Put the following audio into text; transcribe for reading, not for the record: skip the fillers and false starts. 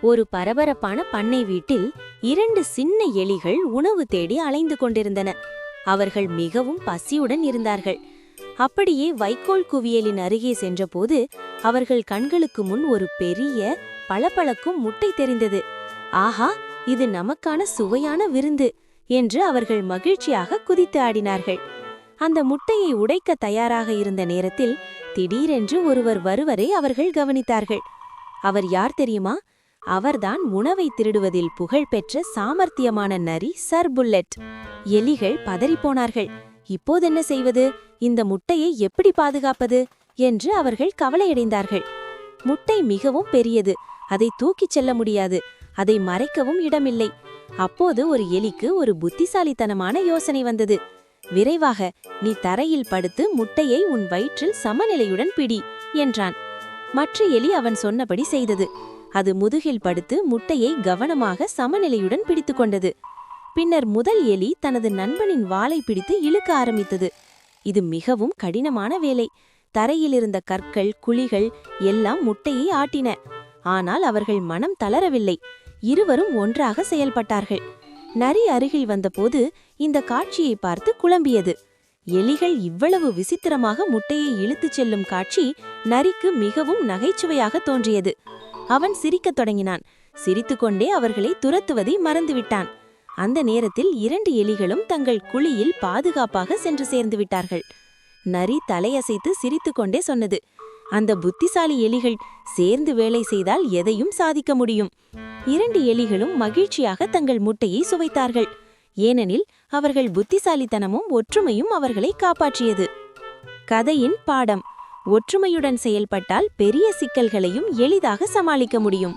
ஒரு பரபரப்பான பண்ணை வீட்டில் 2 சின்ன எலிகள் உணவு தேடி அலைந்து கொண்டிருந்தன. அவர்கள் மிகவும் பசியுடன் இருந்தார்கள். அப்படியே வைக்கோல் குவியலின் அருகே சென்றபோது அவர்கள் கண்களுக்கு முன் ஒரு பெரிய பளபளக்கும் முட்டை தெரிந்தது. ஆஹா, இது நமக்கான சுவையான விருந்து என்று அவர்கள் மகிழ்ச்சியாக குதித்து ஆடினார்கள். அந்த முட்டையை உடைக்க தயாராக இருந்த நேரத்தில் திடீரென்று ஒருவர் வருவரை அவர்கள் கவனித்தார்கள். அவர் யார் தெரியுமா? அவர்தான் உணவை திருடுவதில் புகழ்பெற்ற சாமர்த்தியமான நரி சர் புல்லட். எலிகள் பதறிப்போனார்கள். இப்போதென்ன செய்வது? இந்த முட்டையை எப்படி பாதுகாப்பது என்று அவர்கள் கவலையடைந்தார்கள். முட்டை மிகவும் பெரியது, அதை தூக்கிச் செல்ல முடியாது, அதை மறைக்கவும் இடமில்லை. அப்போது ஒரு எலிக்கு ஒரு புத்திசாலித்தனமான யோசனை வந்தது. விரைவாக, நீ தரையில் படுத்து முட்டையை உன் வயிற்றில் சமநிலையுடன் பிடி என்றான். மற்ற எலி அவன் சொன்னபடி செய்தது. அது முதுகில் படுத்து முட்டையை கவனமாக சமநிலையுடன் பிடித்து கொண்டது. பின்னர் முதல் எலி தனது நண்பனின் வாலை பிடித்து இழுக்க ஆரம்பித்தது. இது மிகவும் கடினமான வேலை. தரையில் இருந்த கற்கள், குழிகள் எல்லாம் முட்டையை ஆட்டின. ஆனால் அவர்கள் மனம் தளரவில்லை. இருவரும் ஒன்றாக செயல்பட்டார்கள். நரி அருகில் வந்தபோது இந்த காட்சியை பார்த்து குழம்பியது. எலிகள் இவ்வளவு விசித்திரமாக முட்டையை இழுத்துச் செல்லும் காட்சி நரிக்கு மிகவும் நகைச்சுவையாக தோன்றியது. அவன் சிரிக்கத் தொடங்கினான். சிரித்துக்கொண்டே அவர்களை துரத்துவதை மறந்துவிட்டான். அந்த நேரத்தில் 2 எலிகளும் தங்கள் குழியில் பாதுகாப்பாக சென்று சேர்ந்து விட்டார்கள். நரி தலையசைத்து சிரித்துக்கொண்டே சொன்னது, அந்த புத்திசாலி எலிகள் சேர்ந்து வேலை செய்தால் எதையும் சாதிக்க முடியும். 2 எலிகளும் மகிழ்ச்சியாக தங்கள் முட்டையை சுவைத்தார்கள். ஏனெனில் அவர்கள் புத்திசாலித்தனமும் ஒற்றுமையும் அவர்களை காப்பாற்றியது. கதையின் பாடம்: ஒற்றுமையுடன் செயல்பட்டால் பெரிய சிக்கல்களையும் எளிதாக சமாளிக்க முடியும்.